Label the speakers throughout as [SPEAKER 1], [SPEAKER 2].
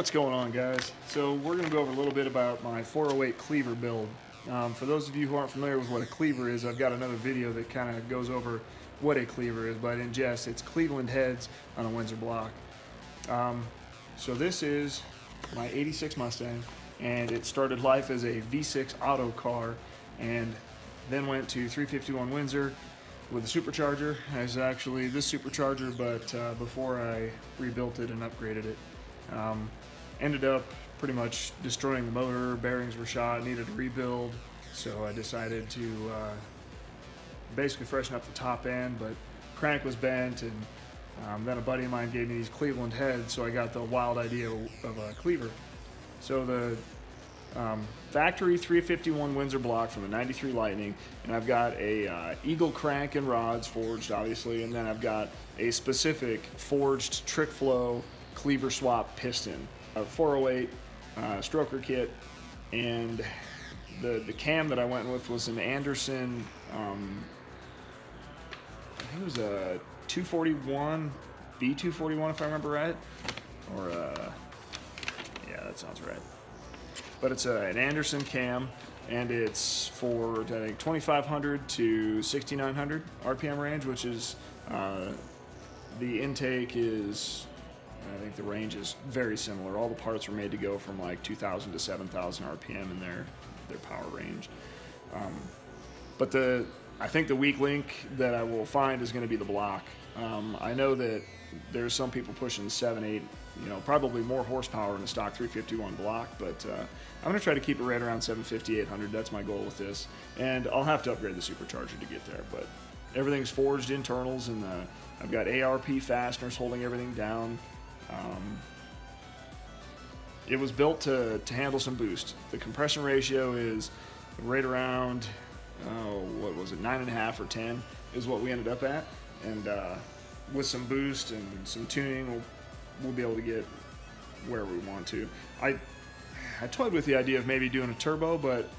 [SPEAKER 1] What's going on, guys? So we're going to go over a little bit about my 408 Clevor build. For those of you who aren't familiar with what a cleaver is, I've got another video that kind of goes over what a cleaver is, but in jest, it's Cleveland heads on a Windsor block. So this is my 86 Mustang, and it started life as a V6 auto car, and then went to 351 Windsor with a supercharger. It was actually this supercharger, but before I rebuilt it and upgraded it. Ended up pretty much destroying the motor, bearings were shot, needed a rebuild, so I decided to basically freshen up the top end, but crank was bent, and then a buddy of mine gave me these Cleveland heads, so I got the wild idea of a cleaver. So the factory 351 Windsor block from the 93 Lightning, and I've got a Eagle crank and rods forged, obviously, and then I've got a specific forged trick flow cleaver swap piston, a 408 stroker kit, and the cam that I went with was an Anderson, I think it was a 241, B241 if I remember right, or yeah, that sounds right. But it's an Anderson cam, and it's for I think 2,500 to 6,900 RPM range, which is the intake is. I think the range is very similar. All the parts are made to go from like 2,000 to 7,000 RPM in their power range. But I think the weak link that I will find is going to be the block. I know that there's some people pushing 7, 8, probably more horsepower in the stock 351 block, but I'm going to try to keep it right around 750, 800. That's my goal with this. And I'll have to upgrade the supercharger to get there, but everything's forged internals, and I've got ARP fasteners holding everything down. It was built to handle some boost. The compression ratio is right around, what was it, 9.5 or 10 is what we ended up at. And with some boost and some tuning, we'll be able to get where we want to. I toyed with the idea of maybe doing a turbo, but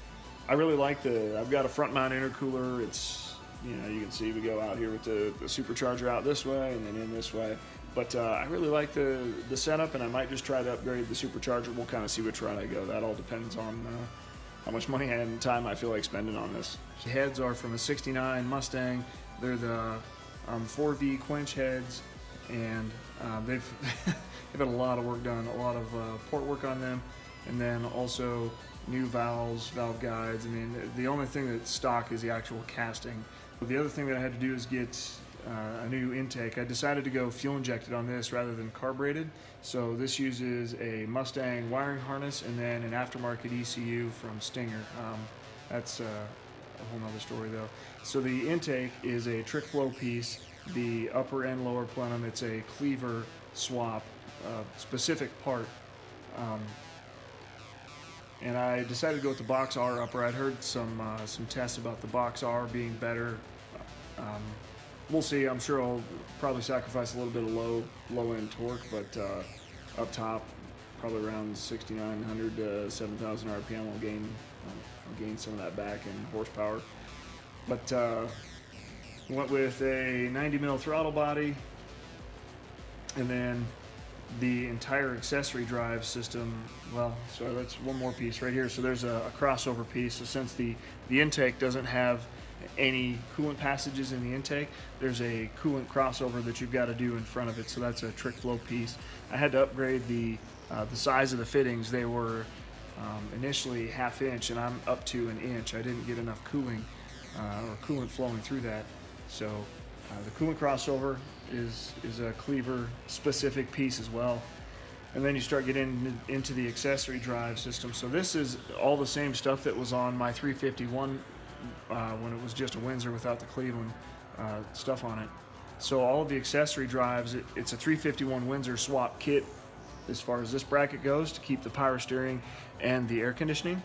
[SPEAKER 1] I really like I've got a front mount intercooler. It's, you can see we go out here with the supercharger out this way and then in this way. But I really like the setup, and I might just try to upgrade the supercharger. We'll kind of see which route I go. That all depends on how much money and time I feel like spending on this. The heads are from a 69 Mustang. They're the 4V quench heads, and they've had a lot of work done, a lot of port work on them, and then also new valves, valve guides. I mean, the only thing that's stock is the actual casting. The other thing that I had to do is get a new intake. I decided to go fuel injected on this rather than carbureted. So this uses a Mustang wiring harness and then an aftermarket ECU from Stinger. That's a whole nother story though. So the intake is a trick flow piece. The upper and lower plenum, it's a cleaver swap, specific part. And I decided to go with the Box R upper. I'd heard some tests about the Box R being better. We'll see. I'm sure I'll probably sacrifice a little bit of low end torque, but up top, probably around 6,900 to 7,000 RPM, I'll gain some of that back in horsepower. But went with a 90 mil throttle body, and then the entire accessory drive system. Well, so that's one more piece right here. So there's a crossover piece. So since the intake doesn't have any coolant passages in the intake, there's a coolant crossover that you've got to do in front of it. So that's a trick flow piece. I had to upgrade the size of the fittings. They were initially 1/2 inch, and I'm up to 1 inch. I didn't get enough cooling or coolant flowing through that. So the coolant crossover is a Cleaver specific piece as well. And then you start getting into the accessory drive system. So this is all the same stuff that was on my 351 when it was just a Windsor without the Cleveland stuff on it. So all of the accessory drives, it's a 351 Windsor swap kit as far as this bracket goes, to keep the power steering and the air conditioning.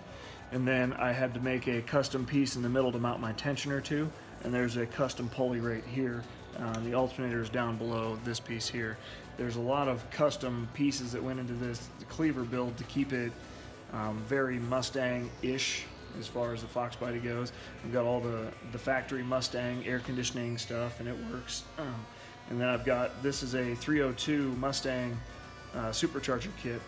[SPEAKER 1] And then I had to make a custom piece in the middle to mount my tensioner to, and there's a custom pulley right here. The alternator is down below this piece here. There's a lot of custom pieces that went into this Cleaver build to keep it very Mustang-ish as far as the Foxbody goes. We've got all the factory Mustang air conditioning stuff, and it works. And then I've got, this is a 302 Mustang supercharger kit,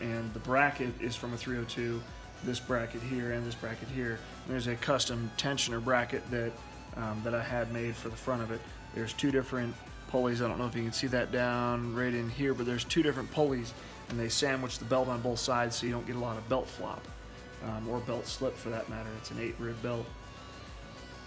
[SPEAKER 1] and the bracket is from a 302. This bracket here and this bracket here. And there's a custom tensioner bracket that I had made for the front of it. There's two different pulleys. I don't know if you can see that down right in here, but there's two different pulleys, and they sandwich the belt on both sides so you don't get a lot of belt flop, or belt slip for that matter. It's an 8-rib belt.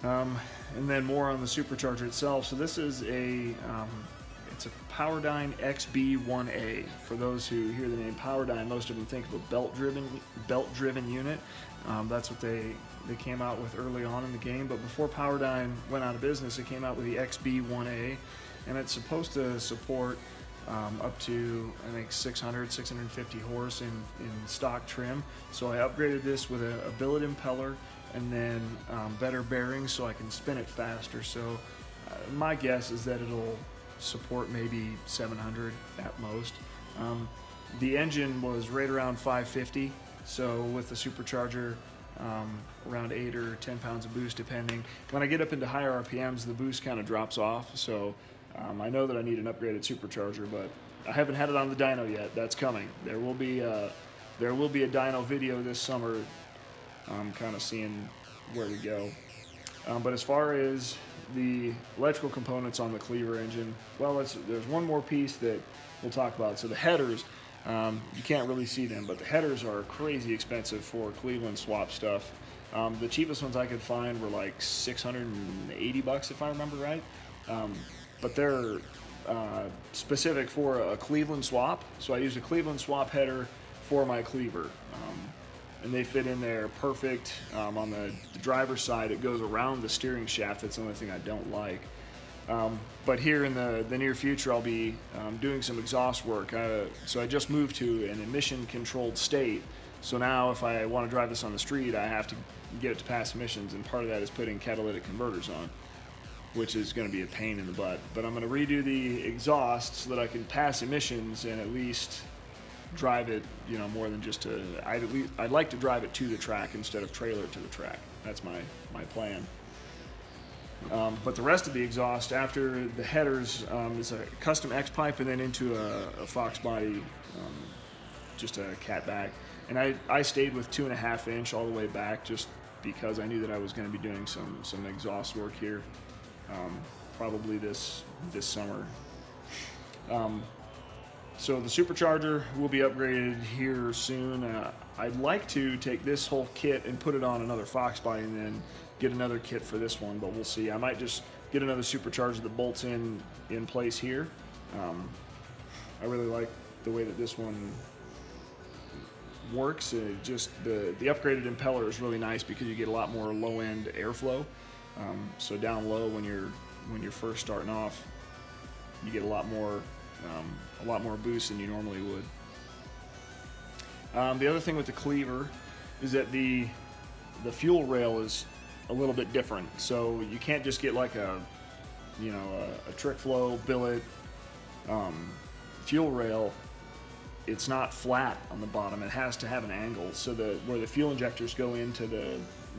[SPEAKER 1] And then more on the supercharger itself. So this is it's a Powerdyne XB1A. For those who hear the name Powerdyne, most of them think of a belt-driven unit. That's what they came out with early on in the game. But before Powerdyne went out of business, it came out with the XB1A, and it's supposed to support up to, I think, 650 horse in stock trim. So I upgraded this with a billet impeller and then better bearings so I can spin it faster. So my guess is that it'll support maybe 700 at most. The engine was right around 550, so with the supercharger, around 8 or 10 pounds of boost depending. When I get up into higher RPMs, the boost kind of drops off, so I know that I need an upgraded supercharger, but I haven't had it on the dyno yet. That's coming. There will be a dyno video this summer. I'm kind of seeing where we go. But as far as the electrical components on the Cleaver engine, well, there's one more piece that we'll talk about. So the headers, you can't really see them, but the headers are crazy expensive for Cleveland swap stuff. The cheapest ones I could find were like $680 if I remember right. But they're specific for a Cleveland swap. So I use a Cleveland swap header for my Cleaver. And they fit in there perfect. On the driver's side, it goes around the steering shaft. That's the only thing I don't like. But here in the near future, I'll be doing some exhaust work. So I just moved to an emission-controlled state. So now if I want to drive this on the street, I have to get it to pass emissions, and part of that is putting catalytic converters on, which is going to be a pain in the butt. But I'm going to redo the exhaust so that I can pass emissions and at least drive it, more than just I'd like to drive it to the track instead of trailer it to the track. That's my plan. But the rest of the exhaust, after the headers, is a custom X pipe and then into a Foxbody, just a cat back. And I stayed with 2.5 inch all the way back just because I knew that I was going to be doing some exhaust work here, probably this summer. So the supercharger will be upgraded here soon. I'd like to take this whole kit and put it on another Foxbody and then get another kit for this one, but we'll see. I might just get another supercharger that bolts in place here. I really like the way that this one works. Just the upgraded impeller is really nice because you get a lot more low-end airflow. So down low when you're first starting off, you get a lot more boost than you normally would. The other thing with the Cleaver is that the fuel rail is a little bit different. So you can't just get like a trick flow billet fuel rail. It's not flat on the bottom. It has to have an angle. So where the fuel injectors go into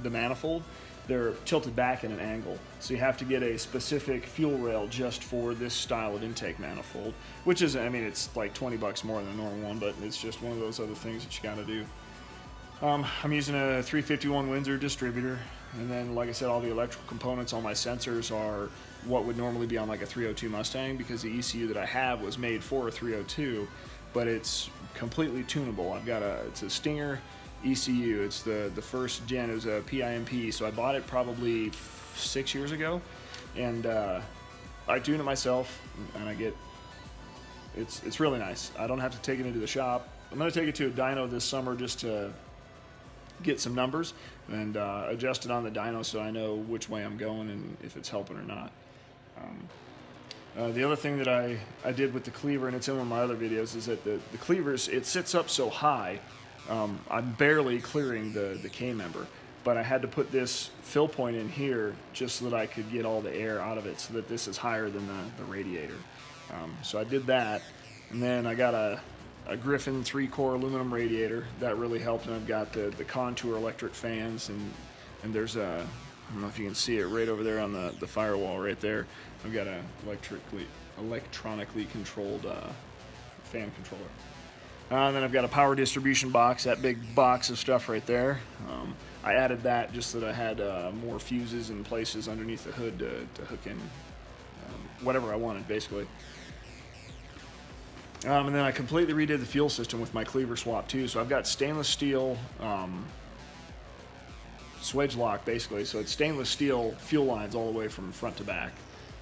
[SPEAKER 1] the manifold, they're tilted back at an angle. So you have to get a specific fuel rail just for this style of intake manifold, which is, it's like $20 more than a normal one, but it's just one of those other things that you gotta do. I'm using a 351 Windsor Distributor, and then, like I said, all the electrical components, all my sensors are what would normally be on like a 302 Mustang, because the ECU that I have was made for a 302, but it's completely tunable. It's a Stinger ECU. It's the first gen. It was a PIMP, so I bought it probably 6 years ago, and I tune it myself, and it's really nice. I don't have to take it into the shop. I'm going to take it to a dyno this summer just to get some numbers and adjust it on the dyno so I know which way I'm going and if it's helping or not. The other thing that I did with the Cleaver, and it's in one of my other videos, is that the Cleavers, it sits up so high, I'm barely clearing the K-member, but I had to put this fill point in here just so that I could get all the air out of it so that this is higher than the radiator. So I did that, and then I got a Griffin 3-core aluminum radiator. That really helped, and I've got the Contour electric fans, and there's I don't know if you can see it right over there on the firewall right there. I've got a electronically controlled fan controller. And then I've got a power distribution box, that big box of stuff right there. I added that just so that I had more fuses and places underneath the hood to hook in whatever I wanted, basically. And then I completely redid the fuel system with my Clever swap too. So I've got stainless steel swedge lock, basically. So it's stainless steel fuel lines all the way from front to back.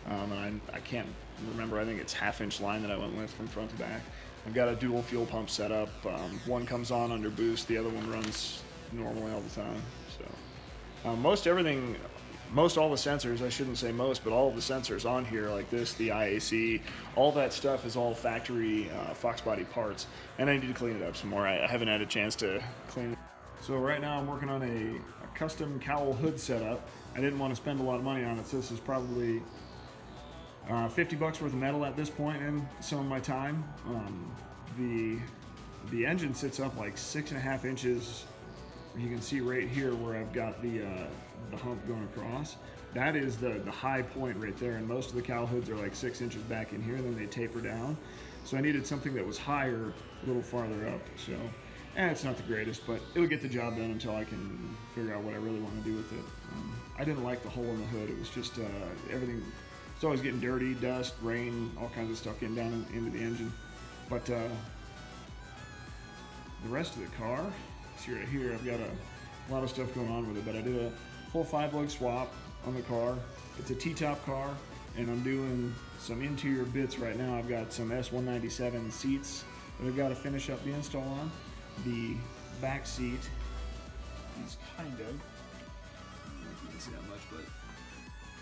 [SPEAKER 1] And I can't remember, I think it's 1/2-inch line that I went with from front to back. I've got a dual fuel pump set up. One comes on under boost, the other one runs normally all the time. So most all the sensors, I shouldn't say most, but all of the sensors on here, like this, the IAC, all that stuff is all factory Foxbody parts, and I need to clean it up some more. I haven't had a chance to clean it. So right now I'm working on a custom cowl hood setup. I didn't want to spend a lot of money on it, so this is probably $50 worth of metal at this point in some of my time. The engine sits up like 6.5 inches. You can see right here where I've got the hump going across. That is the high point right there, and most of the cowl hoods are like 6 inches back in here, and then they taper down. So I needed something that was higher, a little farther up. So, it's not the greatest, but it'll get the job done until I can figure out what I really want to do with it. I didn't like the hole in the hood. It was just everything. It's always getting dirty, dust, rain, all kinds of stuff getting down into the engine. But the rest of the car, see right here, I've got a lot of stuff going on with it, but I did a full 5-lug swap on the car. It's a T-top car, and I'm doing some interior bits right now. I've got some S197 seats that I've got to finish up the install on. The back seat is kind of, I don't know if you can see that much, but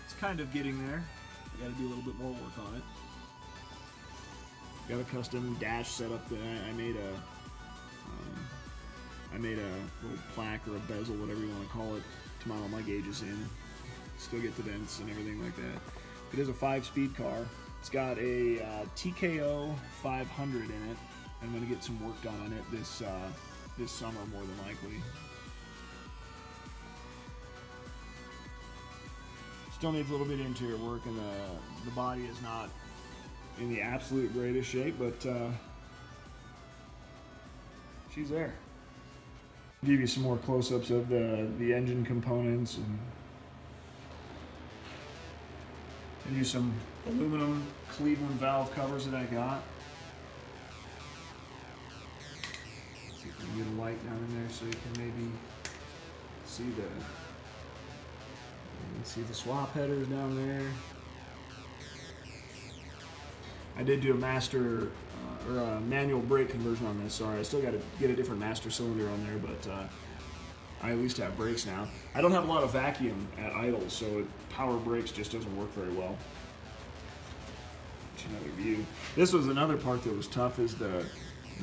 [SPEAKER 1] it's kind of getting there. I got to do a little bit more work on it. Got a custom dash set up that I made a little plaque or a bezel, whatever you want to call it, to mount all my gauges in. Still get the vents and everything like that. It is a 5-speed car. It's got a TKO 500 in it. I'm going to get some work done on it this summer, more than likely. Still needs a little bit of interior work, and the body is not in the absolute greatest shape, but she's there. I'll give you some more close-ups of the engine components, and use some aluminum Cleveland valve covers that I got. Let's see if we can get a light down in there so you can maybe see the swap headers down there. I did do a master or a manual brake conversion on this. Sorry, I still got to get a different master cylinder on there, but I at least have brakes now. I don't have a lot of vacuum at idle, so power brakes just doesn't work very well. Another view. This was another part that was tough, is the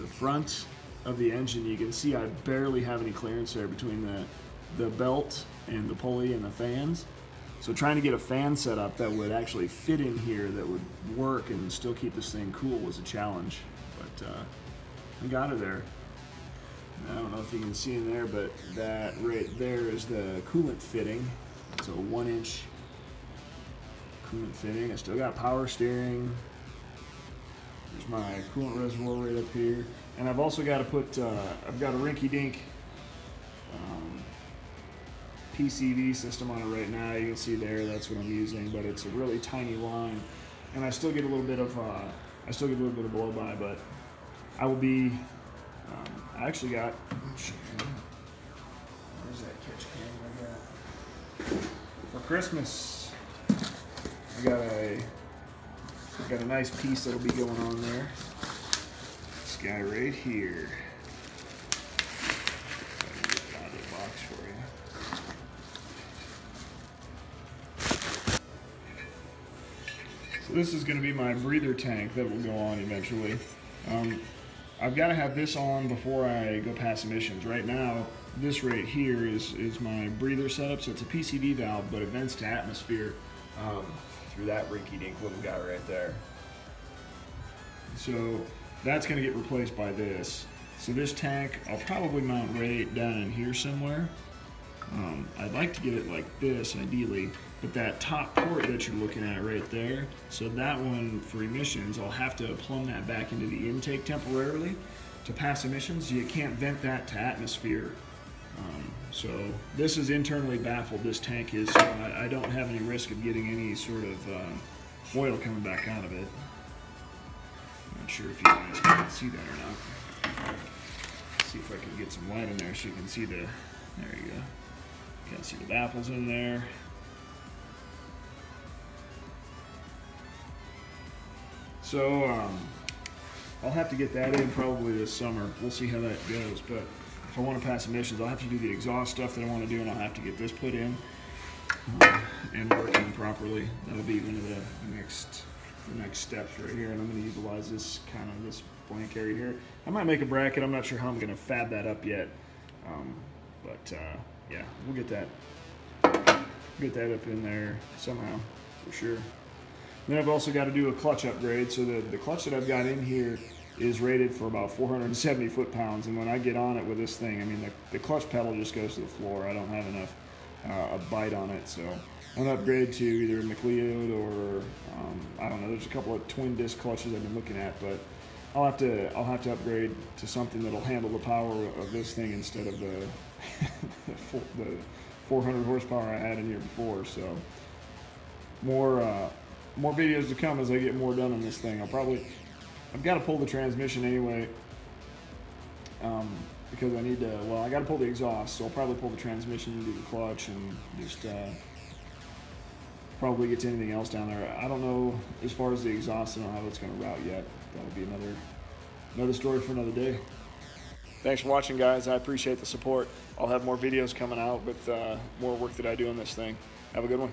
[SPEAKER 1] front of the engine. You can see I barely have any clearance there between the belt and the pulley and the fans. So trying to get a fan set up that would actually fit in here, that would work and still keep this thing cool, was a challenge. But I got her there. I don't know if you can see in there, but that right there is the coolant fitting. It's a 1-inch coolant fitting. I still got power steering. There's my coolant reservoir right up here. And I've also got to put, I've got a rinky-dink Pcv system on it right now. You can see there, that's what I'm using, but it's a really tiny line. And I still get a little bit of, blow by, but I will be, I actually got, where's that catch can I got? For Christmas, I got a nice piece that'll be going on there. This guy right here. I'll get it out of the box for you. So this is going to be my breather tank that will go on eventually. I've got to have this on before I go past emissions. Right now, this right here is my breather setup. So it's a Pcv valve, but it vents to atmosphere through that rinky-dink little guy right there. So that's going to get replaced by this. So this tank, I'll probably mount right down in here somewhere. I'd like to get it like this, ideally, but that top port that you're looking at right there, so that one for emissions, I'll have to plumb that back into the intake temporarily, to pass emissions, you can't vent that to atmosphere. So this is internally baffled, this tank is, so I don't have any risk of getting any sort of oil coming back out of it. Not sure if you guys can see that or not. See if I can get some light in there so you can see the, there you go. You can see the baffles in there. So I'll have to get that in probably this summer. We'll see how that goes, but if I want to pass emissions, I'll have to do the exhaust stuff that I want to do, and I'll have to get this put in and working properly. That'll be one of the next steps right here, and I'm going to utilize this this blank area here. I might make a bracket. I'm not sure how I'm going to fab that up yet, but yeah, we'll get that up in there somehow for sure. Then I've also got to do a clutch upgrade. So the clutch that I've got in here is rated for about 470 foot-pounds, and when I get on it with this thing, I mean the clutch pedal just goes to the floor. I don't have enough a bite on it, so I'm gonna upgrade to either a McLeod or I don't know. There's a couple of twin disc clutches I've been looking at, but I'll have to upgrade to something that'll handle the power of this thing instead of the the 400 horsepower I had in here before. So more videos to come as I get more done on this thing. I've got to pull the transmission anyway, because I need to, well, I got to pull the exhaust, so I'll probably pull the transmission and do the clutch and just probably get to anything else down there. I don't know, as far as the exhaust, I don't know how it's going to route yet. That'll be another story for another day. Thanks for watching, guys. I appreciate the support. I'll have more videos coming out with more work that I do on this thing. Have a good one.